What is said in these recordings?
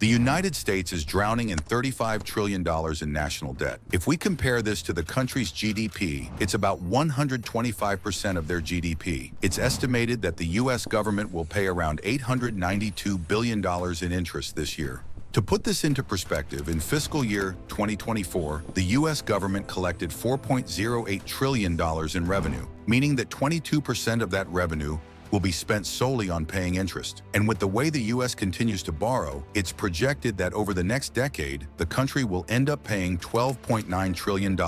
The United States is drowning in $35 trillion in national debt. If we compare this to the country's GDP, it's about 125% of their GDP. It's estimated that the U.S. government will pay around $892 billion in interest this year. To put this into perspective, in fiscal year 2024, the U.S. government collected $4.08 trillion in revenue, meaning that 22% of that revenue will be spent solely on paying interest. And with the way the U.S. continues to borrow, it's projected that over the next decade, the country will end up paying $12.9 trillion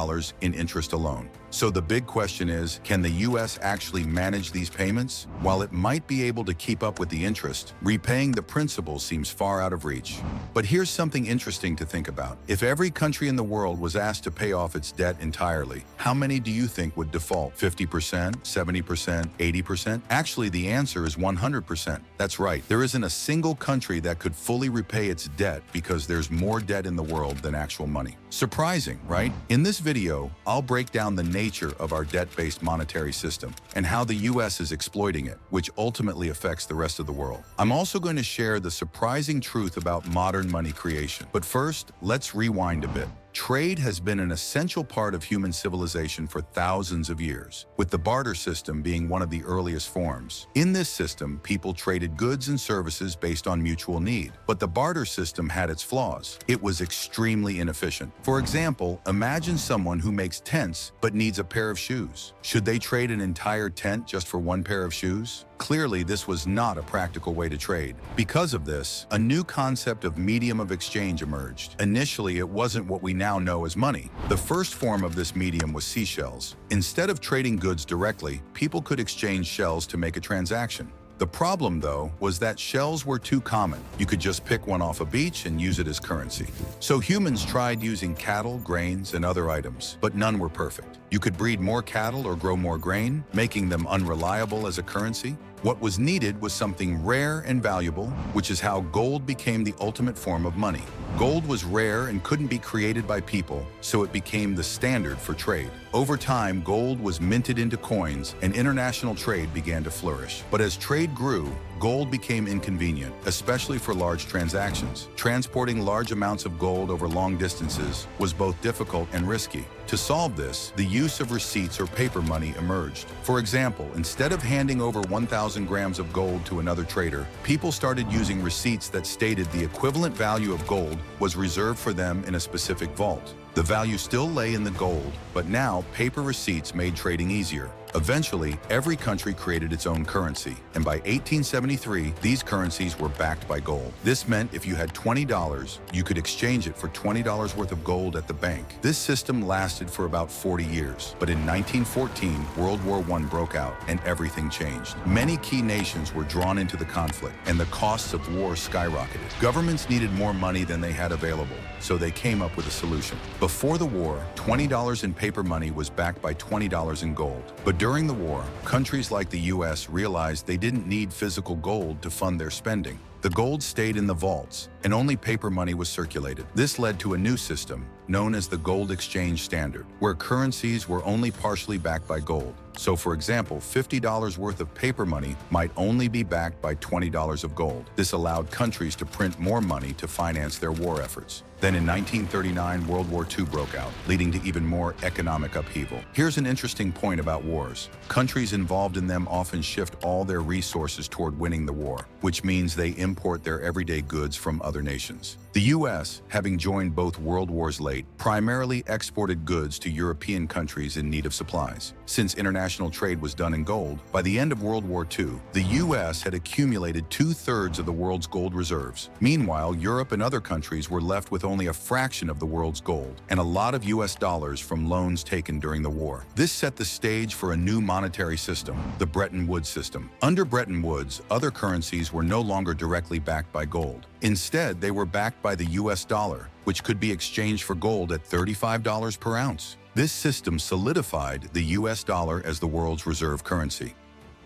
in interest alone. So the big question is, can the U.S. actually manage these payments? While it might be able to keep up with the interest, repaying the principal seems far out of reach. But here's something interesting to think about. If every country in the world was asked to pay off its debt entirely, how many do you think would default? 50%, 70%, 80%? Actually, the answer is 100%. That's right. There isn't a single country that could fully repay its debt because there's more debt in the world than actual money. Surprising, right? In this video, I'll break down the nature of our debt-based monetary system and how the U.S. is exploiting it, which ultimately affects the rest of the world. I'm also going to share the surprising truth about modern money creation. But first, let's rewind a bit. Trade has been an essential part of human civilization for thousands of years, with the barter system being one of the earliest forms. In this system, people traded goods and services based on mutual need. But the barter system had its flaws. It was extremely inefficient. For example, imagine someone who makes tents but needs a pair of shoes. Should they trade an entire tent just for one pair of shoes? Clearly, this was not a practical way to trade. Because of this, a new concept of medium of exchange emerged. Initially, it wasn't what we now know as money. The first form of this medium was seashells. Instead of trading goods directly, people could exchange shells to make a transaction. The problem, though, was that shells were too common. You could just pick one off a beach and use it as currency. So humans tried using cattle, grains, and other items, but none were perfect. You could breed more cattle or grow more grain, making them unreliable as a currency. What was needed was something rare and valuable, which is how gold became the ultimate form of money. Gold was rare and couldn't be created by people, so it became the standard for trade. Over time, gold was minted into coins and international trade began to flourish. But as trade grew, gold became inconvenient, especially for large transactions. Transporting large amounts of gold over long distances was both difficult and risky. To solve this, the use of receipts or paper money emerged. For example, instead of handing over 1,000 grams of gold to another trader, people started using receipts that stated the equivalent value of gold was reserved for them in a specific vault. The value still lay in the gold, but now paper receipts made trading easier. Eventually, every country created its own currency, and by 1873, these currencies were backed by gold. This meant if you had $20, you could exchange it for $20 worth of gold at the bank. This system lasted for about 40 years, but in 1914, World War I broke out, and everything changed. Many key nations were drawn into the conflict, and the costs of war skyrocketed. Governments needed more money than they had available, so they came up with a solution. Before the war, $20 in paper money was backed by $20 in gold. But during the war, countries like the U.S. realized they didn't need physical gold to fund their spending. The gold stayed in the vaults, and only paper money was circulated. This led to a new system, known as the gold exchange standard, where currencies were only partially backed by gold. So for example, $50 worth of paper money might only be backed by $20 of gold. This allowed countries to print more money to finance their war efforts. Then in 1939, World War II broke out, leading to even more economic upheaval. Here's an interesting point about wars. Countries involved in them often shift all their resources toward winning the war, which means they import their everyday goods from other nations. The U.S., having joined both world wars late, primarily exported goods to European countries in need of supplies. Since international trade was done in gold, by the end of World War II, the U.S. had accumulated 2/3 of the world's gold reserves. Meanwhile, Europe and other countries were left with only a fraction of the world's gold, and a lot of U.S. dollars from loans taken during the war. This set the stage for a new monetary system, the Bretton Woods system. Under Bretton Woods, other currencies were no longer directly backed by gold. Instead, they were backed by the U.S. dollar, which could be exchanged for gold at $35 per ounce. This system solidified the U.S. dollar as the world's reserve currency.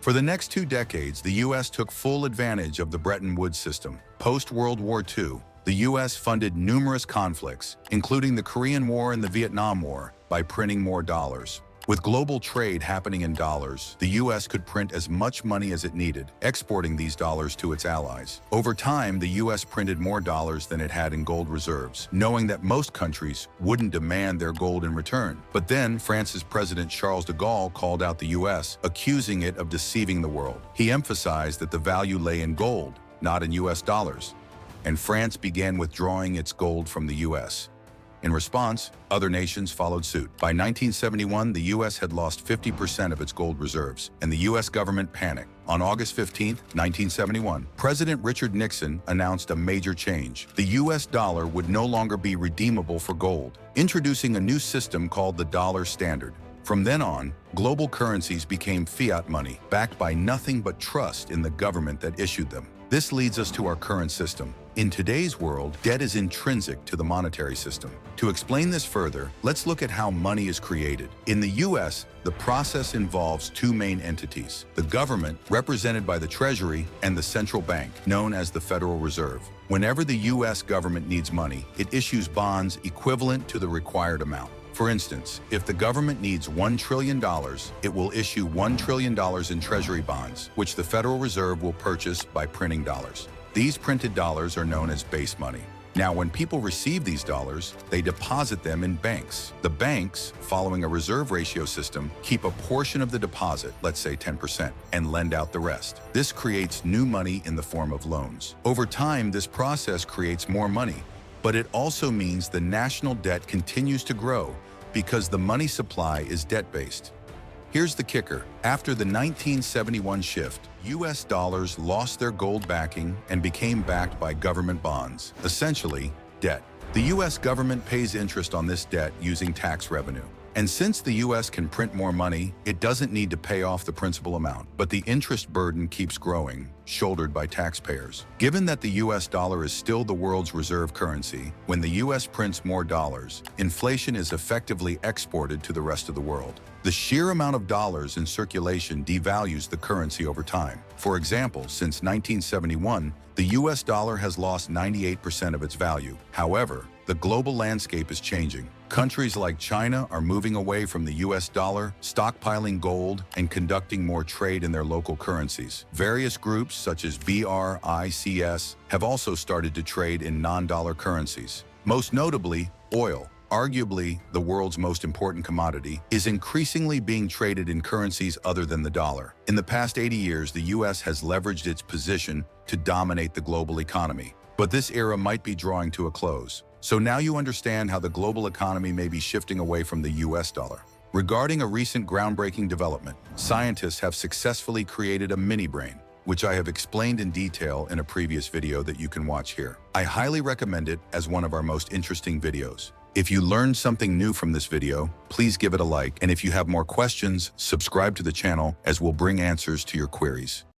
For the next 2 decades, the U.S. took full advantage of the Bretton Woods system. Post-World War II, the U.S. funded numerous conflicts, including the Korean War and the Vietnam War, by printing more dollars. With global trade happening in dollars, the US could print as much money as it needed, exporting these dollars to its allies. Over time, the US printed more dollars than it had in gold reserves, knowing that most countries wouldn't demand their gold in return. But then, France's President Charles de Gaulle called out the US, accusing it of deceiving the world. He emphasized that the value lay in gold, not in US dollars, and France began withdrawing its gold from the US. In response, other nations followed suit. By 1971, the U.S. had lost 50% of its gold reserves, and the U.S. government panicked. On August 15, 1971, President Richard Nixon announced a major change. The U.S. dollar would no longer be redeemable for gold, introducing a new system called the dollar standard. From then on, global currencies became fiat money, backed by nothing but trust in the government that issued them. This leads us to our current system. In today's world, debt is intrinsic to the monetary system. To explain this further, let's look at how money is created. In the US, the process involves two main entities: the government, represented by the Treasury, and the central bank, known as the Federal Reserve. Whenever the US government needs money, it issues bonds equivalent to the required amount. For instance, if the government needs $1 trillion, it will issue $1 trillion in Treasury bonds, which the Federal Reserve will purchase by printing dollars. These printed dollars are known as base money. Now, when people receive these dollars, they deposit them in banks. The banks, following a reserve ratio system, keep a portion of the deposit, let's say 10%, and lend out the rest. This creates new money in the form of loans. Over time, this process creates more money, but it also means the national debt continues to grow because the money supply is debt-based. Here's the kicker. After the 1971 shift, US dollars lost their gold backing and became backed by government bonds, essentially debt. The US government pays interest on this debt using tax revenue. And since the US can print more money, it doesn't need to pay off the principal amount, but the interest burden keeps growing, shouldered by taxpayers. Given that the US dollar is still the world's reserve currency, when the US prints more dollars, inflation is effectively exported to the rest of the world. The sheer amount of dollars in circulation devalues the currency over time. For example, since 1971, the US dollar has lost 98% of its value. However, the global landscape is changing. Countries like China are moving away from the US dollar, stockpiling gold, and conducting more trade in their local currencies. Various groups such as BRICS have also started to trade in non-dollar currencies. Most notably, oil, arguably the world's most important commodity, is increasingly being traded in currencies other than the dollar. In the past 80 years, the US has leveraged its position to dominate the global economy. But this era might be drawing to a close. So now you understand how the global economy may be shifting away from the US dollar. Regarding a recent groundbreaking development, scientists have successfully created a mini-brain, which I have explained in detail in a previous video that you can watch here. I highly recommend it as one of our most interesting videos. If you learned something new from this video, please give it a like, and if you have more questions, subscribe to the channel as we'll bring answers to your queries.